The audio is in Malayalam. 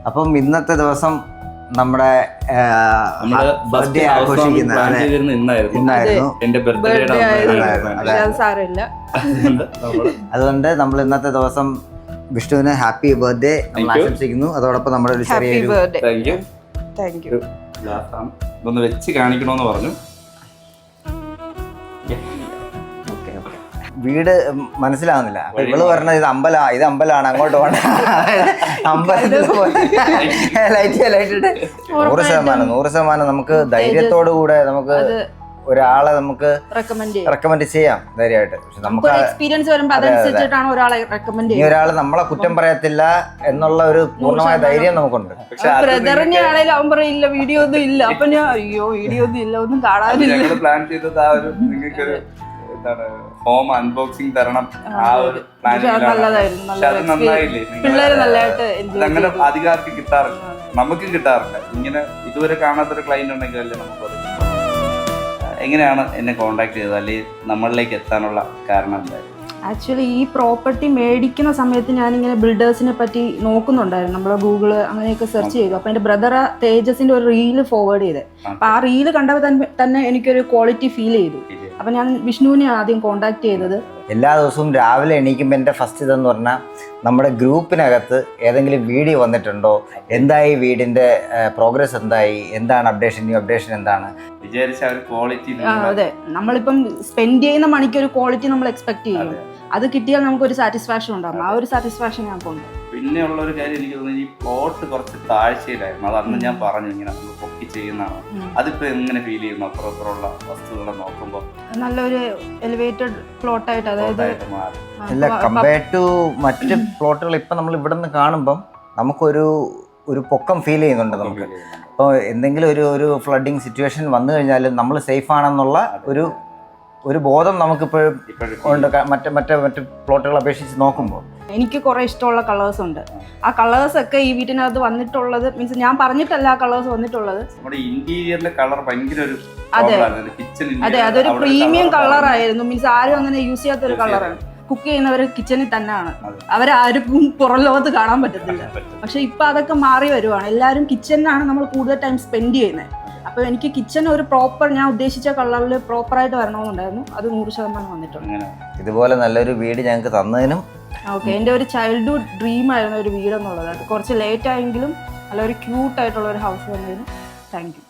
അപ്പം ഇന്നത്തെ ദിവസം നമ്മുടെ ബർത്ത്ഡേ ആഘോഷിക്കുന്ന ഇന്നായിരുന്നു. അതുകൊണ്ട് നമ്മൾ ഇന്നത്തെ ദിവസം വിഷ്ണുവിന് ഹാപ്പി ബർത്ത്ഡേ നമ്മൾ ആശംസിക്കുന്നു. അതോടൊപ്പം നമ്മുടെ ഒരു ചെറിയൊരു ഇതൊന്ന് വെച്ച് കാണിക്കണമെന്ന് പറഞ്ഞു. വീട് മനസ്സിലാവുന്നില്ല. അപ്പൊ ഇവള് പറഞ്ഞത് ഇത് അമ്പലമാണ് അങ്ങോട്ട് പോകണ്ട. അമ്പലത്തിൽ ലൈറ്റ് ഇട്ട് 100% നമുക്ക് ധൈര്യത്തോടു കൂടെ നമുക്ക് ഒരാളെ നമുക്ക് റെക്കമെൻഡ് ചെയ്യാം ധൈര്യമായിട്ട്. നമുക്ക് ഇനി ഒരാള് നമ്മളെ കുറ്റം പറയത്തില്ല എന്നുള്ള ഒരു പൂർണ്ണമായ ധൈര്യം നമുക്കുണ്ട്. വീഡിയോ ഒന്നും ഇല്ല. അപ്പൊ ഞാൻ വീഡിയോ ഒന്നും ഇല്ല, ഒന്നും കാണാനില്ല. പ്ലാൻ ചെയ്തത് ആ ഒരു നിങ്ങൾക്കൊരു ഹോം അൺബോക്സിംഗ് തരണം ആ ഒരു നന്നായില്ലേ? അങ്ങനെ അധികാർക്ക് കിട്ടാറില്ല, നമുക്കും കിട്ടാറില്ല. ഇങ്ങനെ ഇതുവരെ കാണാത്തൊരു ക്ലൈന്റ് ഉണ്ടെങ്കിൽ അല്ലേ നമുക്കത്. എങ്ങനെയാണ് എന്നെ കോണ്ടാക്ട് ചെയ്തത്, അല്ലെങ്കിൽ നമ്മളിലേക്ക് എത്താനുള്ള കാരണം എന്തായിരുന്നു? ആക്ച്വലി ഈ പ്രോപ്പർട്ടി മേടിക്കുന്ന സമയത്ത് ഞാനിങ്ങനെ ബിൽഡേഴ്സിനെ പറ്റി നോക്കുന്നുണ്ടായിരുന്നു. നമ്മൾ ഗൂഗിള് അങ്ങനെയൊക്കെ സെർച്ച് ചെയ്തു. അപ്പോൾ എൻ്റെ ബ്രദർ തേജസിൻ്റെ ഒരു റീല് ഫോർവേഡ് ചെയ്ത്, അപ്പോൾ ആ റീല് കണ്ടപ്പോൾ തന്നെ എനിക്കൊരു ക്വാളിറ്റി ഫീൽ ചെയ്തു. അപ്പം ഞാൻ വിഷ്ണുവിനെ ആദ്യം കോണ്ടാക്ട് ചെയ്തത്. എല്ലാ ദിവസവും രാവിലെ എണീക്കുമ്പോൾ എൻ്റെ ഫസ്റ്റ് ഇതെന്ന് പറഞ്ഞാൽ നമ്മുടെ ഗ്രൂപ്പിനകത്ത് ഏതെങ്കിലും വീഡിയോ വന്നിട്ടുണ്ടോ, എന്തായി വീടിൻ്റെ പ്രോഗ്രസ്, എന്താണ് അപ്ഡേഷൻ, ന്യൂ അപ്ഡേഷൻ എന്താണ് വിചാരിച്ച ഒരു ക്വാളിറ്റി. അതെ, നമ്മളിപ്പം സ്പെൻഡ് ചെയ്യുന്ന മണിക്ക് ഒരു ക്വാളിറ്റി നമ്മൾ എക്സ്പെക്ട് ചെയ്യും. അത് കിട്ടിയാൽ നമുക്കൊരു സാറ്റിസ്ഫാക്ഷൻ ഉണ്ടാകും. ആ ഒരു സാറ്റിസ്ഫാക്ഷൻ ഞങ്ങൾക്കുണ്ട്. പിന്നെ ഉള്ള ഒരു കാര്യം എനിക്ക് തോന്നുന്നു, ഈ പ്ലോട്ട് കുറച്ച് താഴ്ചയിലായിരുന്നു. അത് അന്ന് ഞാൻ പറഞ്ഞു ഇങ്ങനെ നമ്മൾ പൊക്കി ചെയ്യുന്നതാണ്. അതിപ്പോ എങ്ങനെ ഫീൽ ചെയ്യുന്നു അപ്പുറത്തുള്ള വസ്തുക്കളെ നോക്കുമ്പോൾ? നല്ലൊരു എലിവേറ്റഡ് പ്ലോട്ടായിട്ട്, അതായത് അല്ല, കമ്പയർഡ് ടു മറ്റ് പ്ലോട്ടുകൾ ഇപ്പം നമ്മൾ ഇവിടെ നിന്ന് കാണുമ്പം നമുക്കൊരു പൊക്കം ഫീൽ ചെയ്യുന്നുണ്ട് നമുക്ക്. അപ്പോൾ എന്തെങ്കിലും ഒരു ഫ്ലഡിങ് സിറ്റുവേഷൻ വന്നു കഴിഞ്ഞാൽ നമ്മൾ സേഫ് ആണെന്നുള്ള ഒരു ബോധം നമുക്കിപ്പോഴും ഉണ്ട് മറ്റേ പ്ലോട്ടുകൾ അപേക്ഷിച്ച് നോക്കുമ്പോൾ. എനിക്ക് കുറേ ഇഷ്ടമുള്ള കളേഴ്സ് ഉണ്ട്. ആ കളേഴ്സ് ഒക്കെ ഈ വീട്ടിനകത്ത് വന്നിട്ടുള്ളത് മീൻസ് ഞാൻ പറഞ്ഞിട്ടല്ല ആ കളേഴ്സ് വന്നിട്ടുള്ളത്. ഇന്റീരിയറിലെ കളർ ഭയങ്കര ഒരു അതെ, അതൊരു പ്രീമിയം കളർ ആയിരുന്നു. മീൻസ് ആരും അങ്ങനെ യൂസ് ചെയ്യാത്തൊരു കളറാണ്. കുക്ക് ചെയ്യുന്നവർ കിച്ചണിൽ തന്നെയാണ്, അവരാർക്കും പുറം ലോകത്ത് കാണാൻ പറ്റത്തില്ല. പക്ഷെ ഇപ്പൊ അതൊക്കെ മാറി വരുവാണ്. എല്ലാവരും കിച്ചണിലാണ് നമ്മൾ കൂടുതൽ ടൈം സ്പെൻഡ് ചെയ്യുന്നത്. അപ്പോൾ എനിക്ക് കിച്ചൺ ഒരു പ്രോപ്പർ ഞാൻ ഉദ്ദേശിച്ച കളറിൽ പ്രോപ്പറായിട്ട് വരണമെന്നുണ്ടായിരുന്നു. അത് 100% വന്നിട്ടുണ്ട്. ഇതുപോലെ നല്ലൊരു വീട് ഞങ്ങൾക്ക് തന്നതിനും ഓക്കെ. എൻ്റെ ഒരു ചൈൽഡ്ഹുഡ് ഡ്രീം ആയിരുന്നു ഒരു വീടെന്നുള്ളത്. അത് കുറച്ച് ലേറ്റ് ആയെങ്കിലും നല്ലൊരു ക്യൂട്ടായിട്ടുള്ള ഒരു ഹൗസ് വന്നതിന് താങ്ക് യു.